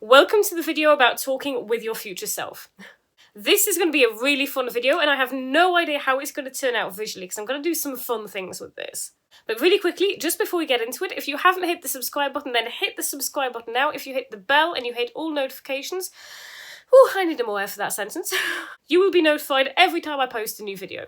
Welcome to the video about talking with your future self. This is going to be a really fun video and I have no idea how it's going to turn out visually because I'm going to do some fun things with this. But really quickly, just before we get into it, if you haven't hit the subscribe button, then hit the subscribe button now. If you hit the bell and you hit all notifications, I need more air for that sentence, you will be notified every time I post a new video.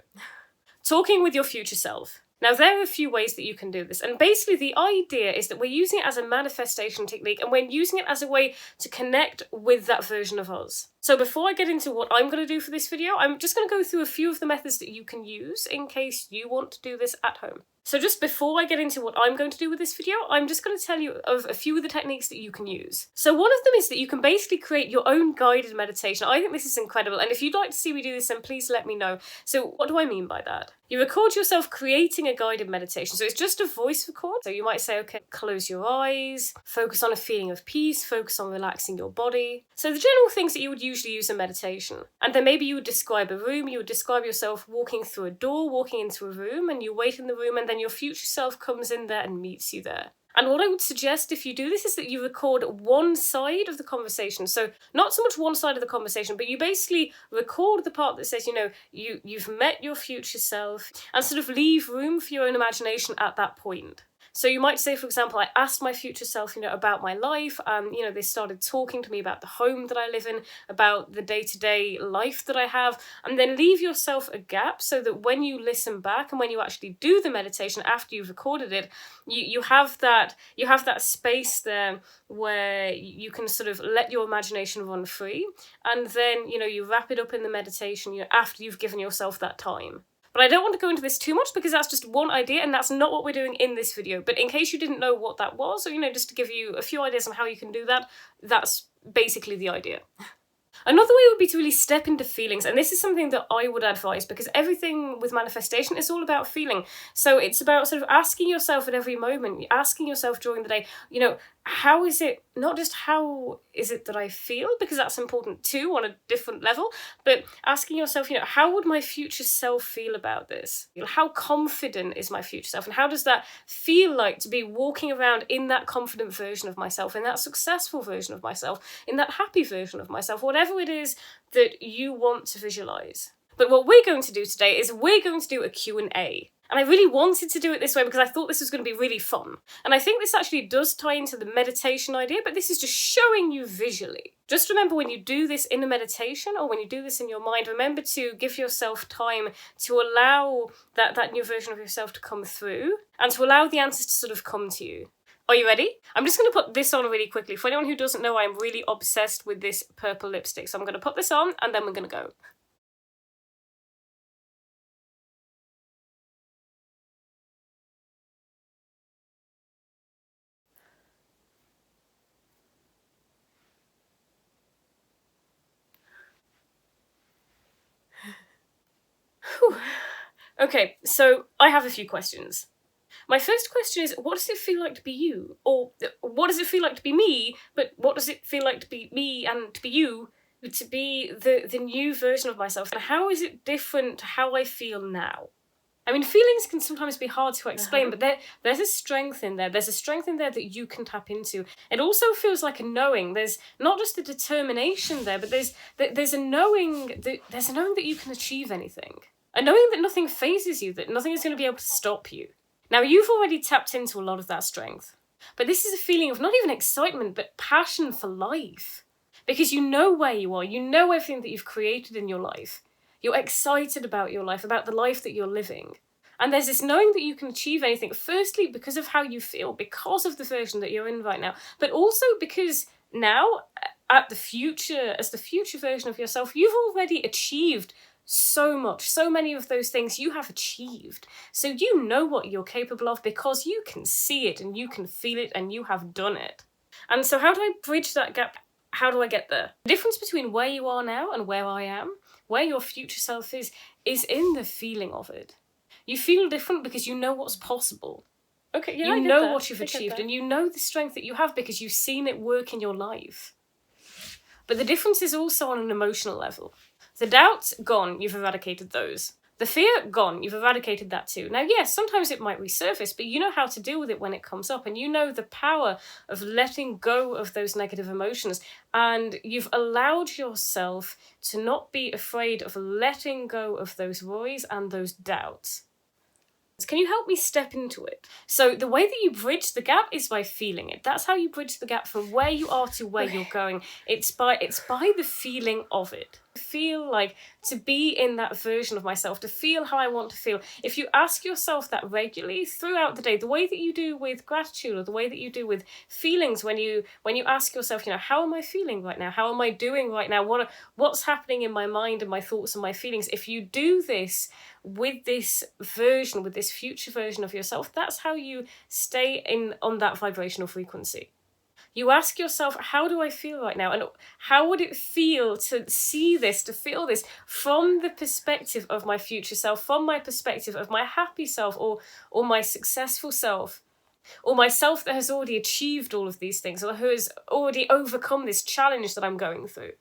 Talking with your future self. Now, there are a few ways that you can do this, and basically the idea is that we're using it as a manifestation technique, and we're using it as a way to connect with that version of us. So before I get into what I'm going to do for this video, I'm just going to go through a few of the methods that you can use in case you want to do this at home. So just before I get into what I'm going to do with this video, I'm just going to tell you of a few of the techniques that you can use. So one of them is that you can basically create your own guided meditation. I think this is incredible, and if you'd like to see me do this, then please let me know. So what do I mean by that? You record yourself creating a guided meditation. So it's just a voice record. So you might say, okay, close your eyes, focus on a feeling of peace, focus on relaxing your body. So the general things that you would usually use in meditation. And then maybe you would describe a room, you would describe yourself walking through a door, walking into a room, and you wait in the room, and then your future self comes in there and meets you there. And what I would suggest if you do this is that you record one side of the conversation. So not so much one side of the conversation, but you basically record the part that says, you've met your future self, and sort of leave room for your own imagination at that point. So you might say, for example, I asked my future self, about my life, and, they started talking to me about the home that I live in, about the day-to-day life that I have, and then leave yourself a gap so that when you listen back and when you actually do the meditation after you've recorded it, you have that space there where you can sort of let your imagination run free, and then, you wrap it up in the meditation, after you've given yourself that time. But I don't want to go into this too much because that's just one idea and that's not what we're doing in this video. But in case you didn't know what that was, or, just to give you a few ideas on how you can do that, that's basically the idea. Another way would be to really step into feelings, and this is something that I would advise because everything with manifestation is all about feeling. So it's about sort of asking yourself at every moment, asking yourself during the day, how is it, not just how is it that I feel, because that's important too on a different level, but asking yourself, how would my future self feel about this? How confident is my future self, and how does that feel like to be walking around in that confident version of myself, in that successful version of myself, in that happy version of myself, whatever it is that you want to visualize. But what we're going to do today is we're going to do a Q&A. And I really wanted to do it this way because I thought this was going to be really fun. And I think this actually does tie into the meditation idea, but this is just showing you visually. Just remember when you do this in a meditation or when you do this in your mind, remember to give yourself time to allow that new version of yourself to come through and to allow the answers to sort of come to you. Are you ready? I'm just going to put this on really quickly. For anyone who doesn't know, I'm really obsessed with this purple lipstick. So I'm going to put this on and then we're going to go. Whew. Okay, so I have a few questions. My first question is, what does it feel like to be you? Or what does it feel like to be me, but what does it feel like to be me and to be you, to be the new version of myself? And how is it different to how I feel now? I mean, feelings can sometimes be hard to explain, but there's a strength in there. There's a strength in there that you can tap into. It also feels like a knowing. There's not just a determination there, but there's a knowing that you can achieve anything. A knowing that nothing phases you, that nothing is going to be able to stop you. Now, you've already tapped into a lot of that strength, but this is a feeling of not even excitement, but passion for life. Because you know where you are, you know everything that you've created in your life. You're excited about your life, about the life that you're living. And there's this knowing that you can achieve anything, firstly because of how you feel, because of the version that you're in right now, but also because now, as the future version of yourself, you've already achieved so much, so many of those things you have achieved. So you know what you're capable of because you can see it and you can feel it and you have done it. And so how do I bridge that gap? How do I get there? The difference between where you are now and where I am, where your future self is in the feeling of it. You feel different because you know what's possible. Okay, yeah, you know what you've achieved and you know the strength that you have because you've seen it work in your life. But the difference is also on an emotional level. The doubts, gone, you've eradicated those. The fear, gone. You've eradicated that too. Now, yes, sometimes it might resurface, but you know how to deal with it when it comes up, and you know the power of letting go of those negative emotions, and you've allowed yourself to not be afraid of letting go of those worries and those doubts. Can you help me step into it? So the way that you bridge the gap is by feeling it. That's how you bridge the gap from where you are to where you're going. It's by the feeling of it. Feel like to be in that version of myself, to feel how I want to feel. If you ask yourself that regularly throughout the day, the way that you do with gratitude, or the way that you do with feelings, when you ask yourself, how am I feeling right now? How am I doing right now? What's happening in my mind and my thoughts and my feelings? If you do this with this version, with this future version of yourself, that's how you stay on that vibrational frequency. You ask yourself, how do I feel right now? And how would it feel to see this, to feel this from the perspective of my future self, from my perspective of my happy self, or my successful self, or myself that has already achieved all of these things, or who has already overcome this challenge that I'm going through?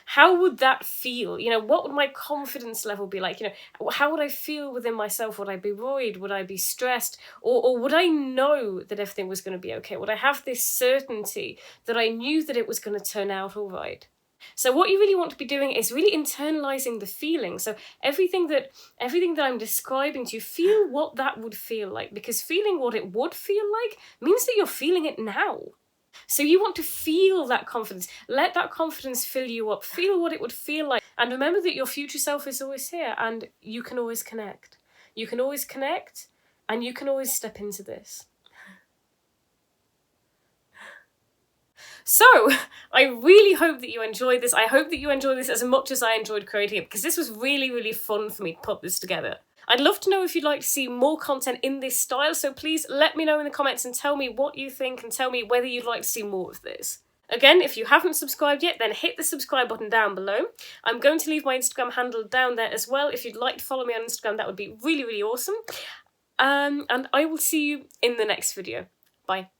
How would that feel? What would my confidence level be like? How would I feel within myself? Would I be worried? Would I be stressed? Or would I know that everything was going to be okay? Would I have this certainty that I knew that it was going to turn out all right? So what you really want to be doing is really internalizing the feeling. So everything that I'm describing to you, feel what that would feel like, because feeling what it would feel like means that you're feeling it now. So you want to feel that confidence. Let that confidence fill you up. Feel what it would feel like. And remember that your future self is always here, and you can always connect. You can always connect, and you can always step into this. So, I really hope that you enjoyed this. I hope that you enjoyed this as much as I enjoyed creating it, because this was really, really fun for me to put this together. I'd love to know if you'd like to see more content in this style, so please let me know in the comments and tell me what you think, and tell me whether you'd like to see more of this. Again, if you haven't subscribed yet, then hit the subscribe button down below. I'm going to leave my Instagram handle down there as well. If you'd like to follow me on Instagram, that would be really, really awesome. And I will see you in the next video. Bye.